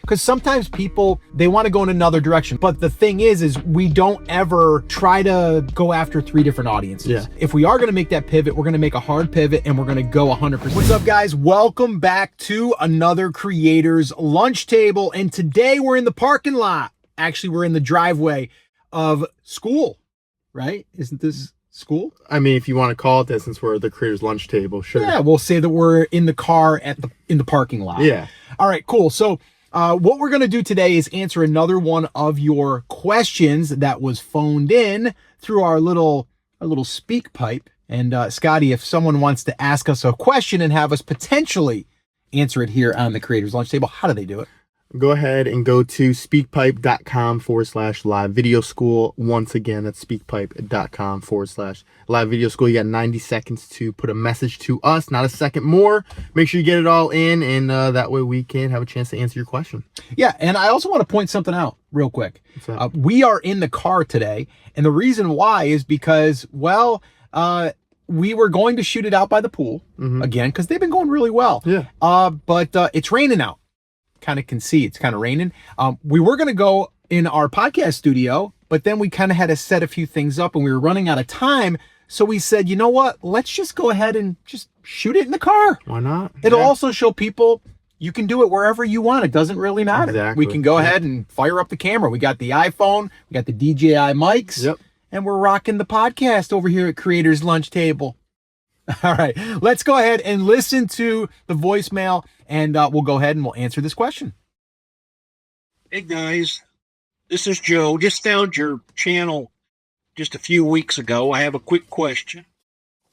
Because sometimes people, they want to go in another direction. But the thing is we don't ever try to go after 3 different audiences. Yeah. If we are going to make that pivot, we're going to make a hard pivot and we're going to go 100%. What's up, guys? Welcome back to another Creator's Lunch Table. And today we're in the parking lot. Actually, we're in the driveway of school, right? Isn't this school? I mean, if you want to call it that, since we're at the Creator's Lunch Table, sure. Yeah, we'll say that we're in the car in the parking lot. Yeah. All right, cool. So what we're going to do today is answer another one of your questions that was phoned in through our little speak pipe. And Scotty, if someone wants to ask us a question and have us potentially answer it here on the Creator's Lunch Table, how do they do it? Go ahead and go to speakpipe.com/live video school. Once again, that's speakpipe.com/live video school. You got 90 seconds to put a message to us, not a second more. Make sure you get it all in, and that way we can have a chance to answer your question. Yeah, and I also want to point something out real quick. We are in the car today, and the reason why is because, well, we were going to shoot it out by the pool again, because they've been going really well. Yeah. But it's raining out. Kind of can see it's kind of raining. We were going to go in our podcast studio, but then we kind of had to set a few things up and we were running out of time. So we said, you know what? Let's just go ahead and just shoot it in the car. Why not? It'll also show people you can do it wherever you want. It doesn't really matter. Exactly. We can go ahead and fire up the camera. We got the iPhone, we got the DJI mics, Yep. and we're rocking the podcast over here at Creator's Lunch Table. All right, let's go ahead and listen to the voicemail, and we'll go ahead and we'll answer this question. Hey guys, this is Joe. Just found your channel just a few weeks ago. I have a quick question.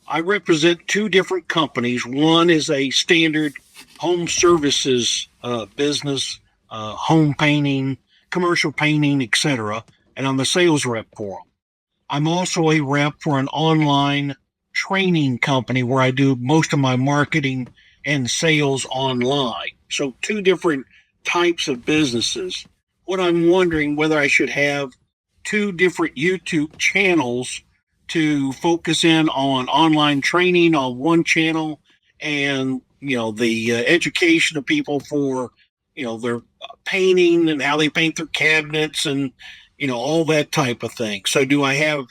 I represent 2 different companies. One is a standard home services business, home painting, commercial painting, etc. And I'm the sales rep for them. I'm also a rep for an online training company where I do most of my marketing and sales online. So 2 different types of businesses. What I'm wondering whether I should have 2 different YouTube channels to focus in on online training on one channel and, the education of people for, their painting and how they paint their cabinets and, all that type of thing. So do I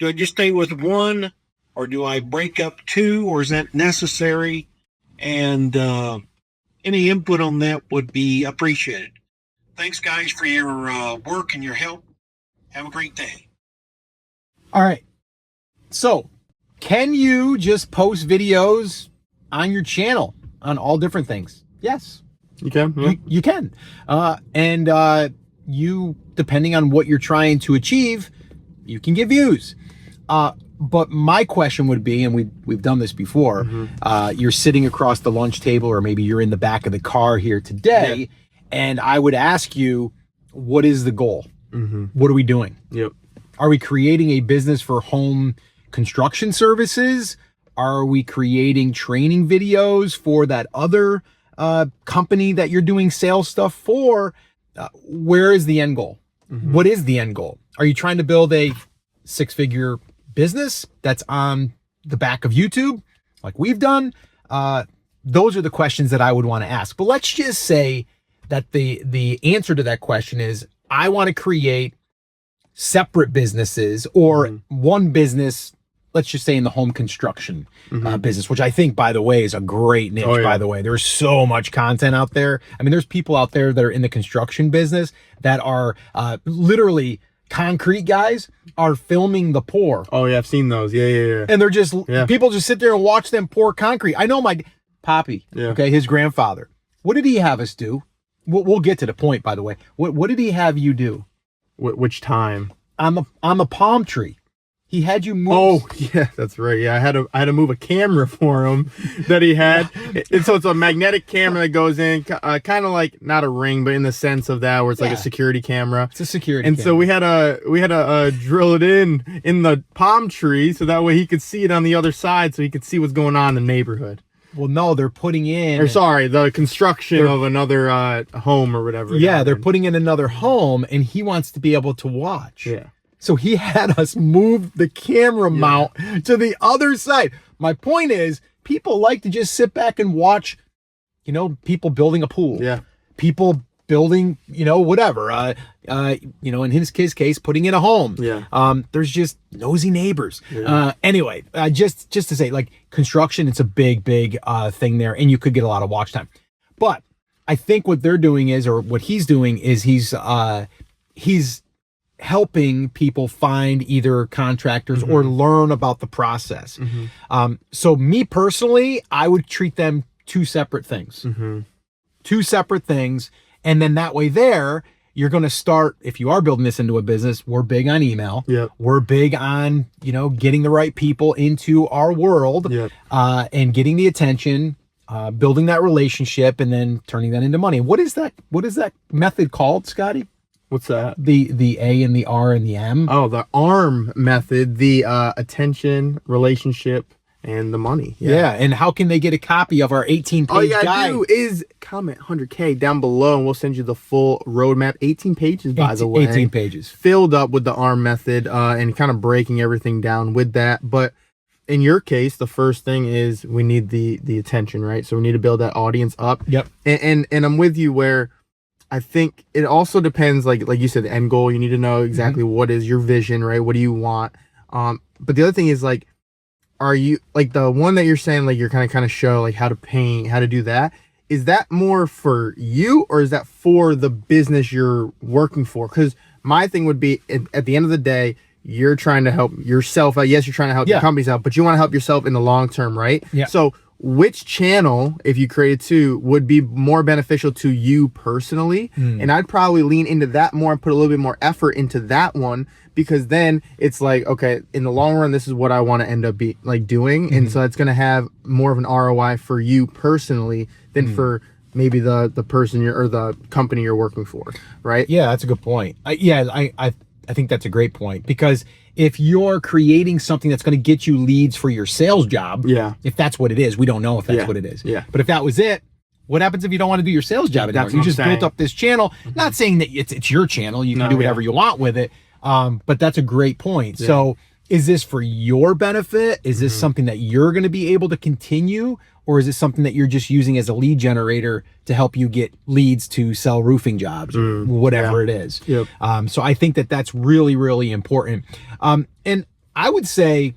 just stay with one? Or do I break up 2, or is that necessary? And any input on that would be appreciated. Thanks, guys, for your work and your help. Have a great day. All right. So, can you just post videos on your channel on all different things? Yes. You can. Yeah. You can. And you, depending on what you're trying to achieve, you can get views. But my question would be, and we've done this before, you're sitting across the lunch table, or maybe you're in the back of the car here today, and I would ask you, what is the goal? What are we doing? Yep. Are we creating a business for home construction services? Are we creating training videos for that other company that you're doing sales stuff for? Where is the end goal? What is the end goal? Are you trying to build a 6-figure business that's on the back of YouTube like we've done? Those are the questions that I would want to ask. But let's just say that the answer to that question is, I want to create separate businesses, or one business, let's just say in the home construction business, which I think, by the way, is a great niche. By the way, there's so much content out there. I mean, there's people out there that are in the construction business that are literally concrete guys are filming the pour. Oh yeah, I've seen those. Yeah. And they're just, people just sit there and watch them pour concrete. I know my Poppy, okay, his grandfather. What did he have us do? We'll get to the point, by the way. What did he have you do? Which time? On the palm tree. He had you move. Oh yeah, that's right. Yeah, I had to move a camera for him that he had. And so it's a magnetic camera that goes in, kind of like, not a Ring, but in the sense of that, where it's like a security camera. It's a security and camera. So we had to drill it in the palm tree, so that way he could see it on the other side, so he could see what's going on in the neighborhood. Well, no, they're putting in... Or sorry, the construction of another home or whatever. Yeah, they're putting in another home, and he wants to be able to watch. Yeah. So he had us move the camera mount to the other side. My point is, people like to just sit back and watch, you know, people building a pool. Yeah. People building, whatever, in his case, putting in a home. Yeah. There's just nosy neighbors. Yeah. Anyway, just to say, like, construction, it's a big thing there, and you could get a lot of watch time. But I think what they're doing is, or what he's doing is, he's helping people find either contractors or learn about the process. So me personally, I would treat them two separate things. Two separate things. And then that way there, you're going to start, if you are building this into a business, we're big on email. Yep. We're big on, getting the right people into our world. Yep. And getting the attention, building that relationship, and then turning that into money. What is that method called, Scotty? What's that? The A and the R and the M. Oh, the ARM method, the attention, relationship, and the money. Yeah. And how can they get a copy of our 18-page All you gotta guide? do is comment 100K down below, and we'll send you the full roadmap. 18 pages, by the way. 18 pages. Filled up with the ARM method, and kind of breaking everything down with that. But in your case, the first thing is we need the attention, right? So we need to build that audience up. Yep. And I'm with you where I think it also depends, like you said, the end goal. You need to know exactly what is your vision, right? What do you want? But the other thing is, like, are you, like, the one that you're saying, like, you're kind of show, like, how to paint, how to do that? Is that more for you, or is that for the business you're working for? Because my thing would be, at the end of the day, you're trying to help yourself out. Yes, you're trying to help your companies out, but you want to help yourself in the long term, right? Yeah. So which channel, if you created two, would be more beneficial to you personally? And I'd probably lean into that more and put a little bit more effort into that one, because then it's like, okay, in the long run, this is what I want to end up doing. And so it's going to have more of an ROI for you personally than for maybe the person or the company you're working for, right? Yeah, that's a good point. I think that's a great point, because if you're creating something that's going to get you leads for your sales job, if that's what it is, we don't know if that's what it is. Yeah. But if that was it, what happens if you don't want to do your sales job anymore? That's You what just I'm built saying. up this channel. Not saying that it's your channel. You can do whatever you want with it. But that's a great point. So is this for your benefit? Is this something that you're going to be able to continue? Or is it something that you're just using as a lead generator to help you get leads to sell roofing jobs or whatever it is? Yep. So I think that that's really, really important. And I would say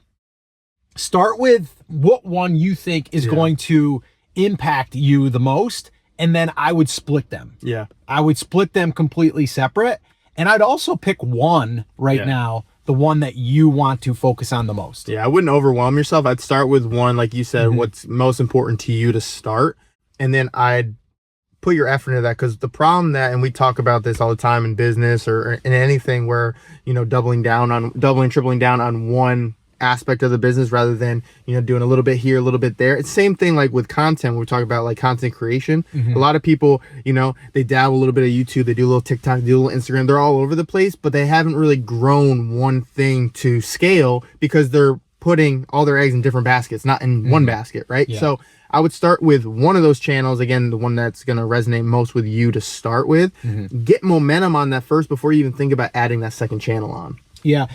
start with what one you think is going to impact you the most. And then I would split them. Yeah. I would split them completely separate. And I'd also pick one now, the one that you want to focus on the most. Yeah, I wouldn't overwhelm yourself. I'd start with one, like you said, what's most important to you to start. And then I'd put your effort into that, because the problem that, and we talk about this all the time in business or in anything where, tripling down on one aspect of the business rather than, doing a little bit here, a little bit there. It's the same thing like with content. When we talk about like content creation, a lot of people, they dabble a little bit of YouTube, they do a little TikTok, they do a little Instagram, they're all over the place, but they haven't really grown one thing to scale because they're putting all their eggs in different baskets, not in one basket, right? Yeah. So I would start with one of those channels, again, the one that's going to resonate most with you to start with. Get momentum on that first before you even think about adding that second channel on. Yeah.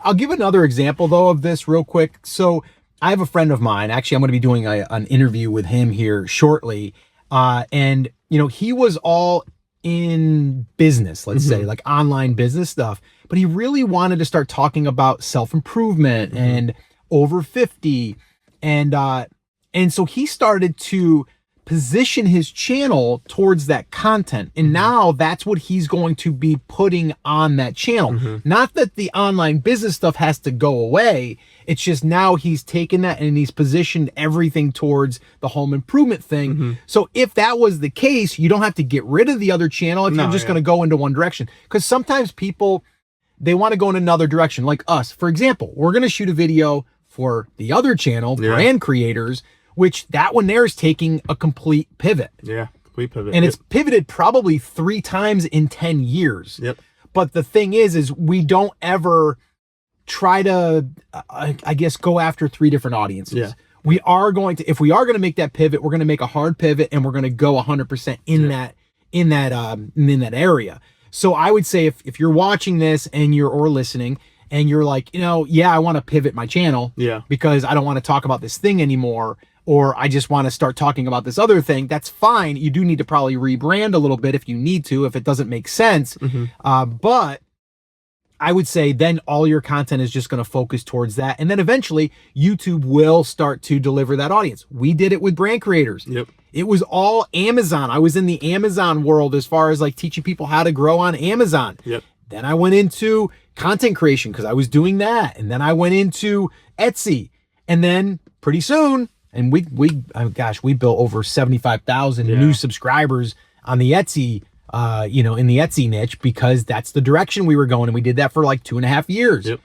I'll give another example, though, of this real quick. So I have a friend of mine. Actually, I'm going to be doing an interview with him here shortly. And, he was all in business, let's say, like online business stuff. But he really wanted to start talking about self-improvement and over 50. And so he started to position his channel towards that content. And now that's what he's going to be putting on that channel. Not that the online business stuff has to go away. It's just now he's taken that and he's positioned everything towards the home improvement thing. So if that was the case, you don't have to get rid of the other channel if you're just going to go into one direction. Because sometimes people, they want to go in another direction, like us. For example, we're going to shoot a video for the other channel, Brand Creators, which that one there is taking a complete pivot. Yeah, complete pivot. And it's pivoted probably 3 times in 10 years. Yep. But the thing is we don't ever try to, I guess, go after 3 different audiences. Yeah. We are going to, if we are going to make that pivot, we're going to make a hard pivot and we're going to go 100% in that area. So I would say if you're watching this and or listening and you're like, I want to pivot my channel Yeah. because I don't want to talk about this thing anymore. or I just want to start talking about this other thing, that's fine. You do need to probably rebrand a little bit if you need to, if it doesn't make sense. But I would say then all your content is just going to focus towards that. And then eventually YouTube will start to deliver that audience. We did it with brand creators. Yep. It was all Amazon. I was in the Amazon world as far as like teaching people how to grow on Amazon. Yep. Then I went into content creation because I was doing that. And then I went into Etsy. And then pretty soon, and we built over 75,000 new subscribers on the Etsy, in the Etsy niche, because that's the direction we were going. And we did that for like 2.5 years. Yep.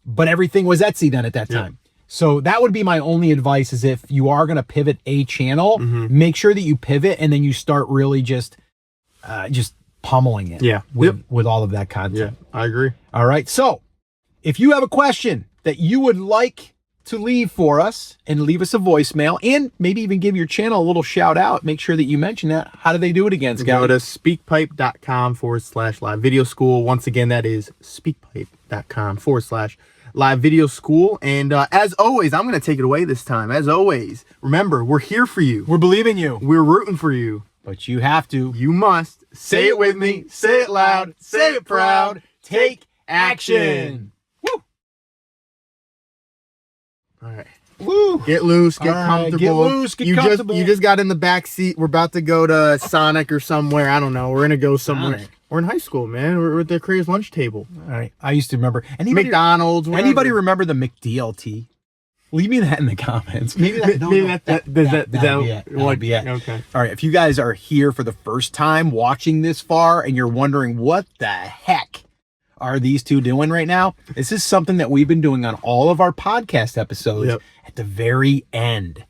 But everything was Etsy then at that time. So that would be my only advice, is if you are going to pivot a channel, make sure that you pivot and then you start really just pummeling it with all of that content. Yeah, I agree. All right. So if you have a question that you would like to leave for us, and leave us a voicemail, and maybe even give your channel a little shout out, make sure that you mention that. How do they do it again, Scott? Go to speakpipe.com/live video school. Once again, that is speakpipe.com/live video school. And as always, I'm going to take it away this time. As always, remember, we're here for you. We're believing you. We're rooting for you. But you have to. You must. Say it with me. Say it loud. Say it proud. Take action. Woo! All right. Woo! Get loose, get comfortable. Get loose, get comfortable. You just got in the back seat. We're about to go to Sonic or somewhere. I don't know. We're gonna go somewhere. Sonic. We're in high school, man. We're at the Crazy lunch table. All right. I used to remember. McDonald's. Whatever. Anybody remember the McDLT? Leave me that in the comments. Maybe that. Would be it. Okay. All right. If you guys are here for the first time watching this far and you're wondering what the heck are these two doing right now, this is something that we've been doing on all of our podcast episodes at the very end.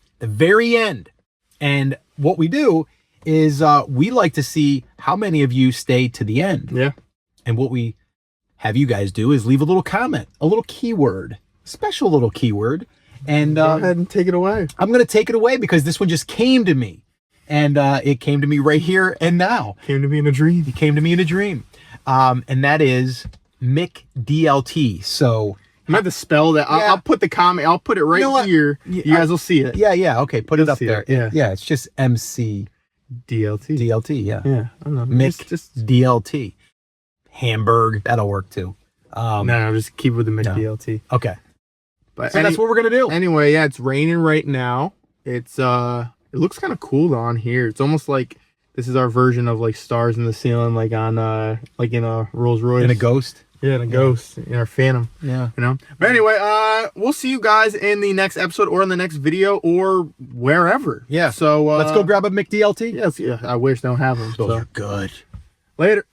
And what we do is we like to see how many of you stay to the end. Yeah. And what we have you guys do is leave a little comment, a little keyword, special little keyword. And go ahead and take it away. I'm going to take it away because this one just came to me. And it came to me right here and now. Came to me in a dream. It came to me in a dream. And that is McDLT. So I'm going to spell that. I'll put the comment. I'll put it right here. You guys will see it. Yeah. Okay. Put it up there. Yeah. It's just MC. DLT. Yeah. Yeah. I don't know. McDLT. Hamburg. That'll work too. No, just keep with the McDLT. No. Okay. But so that's what we're going to do. Anyway, yeah, it's raining right now. It's, it looks kind of cool on here. It's almost like this is our version of like stars in the ceiling, like on, like in a Rolls Royce. In a Ghost. Yeah, in a Ghost, in our Phantom. Yeah. You know? But anyway, we'll see you guys in the next episode or in the next video or wherever. Yeah. So, let's go grab a McDLT. Yes, yeah, I wish they don't have them. Those are good. Later.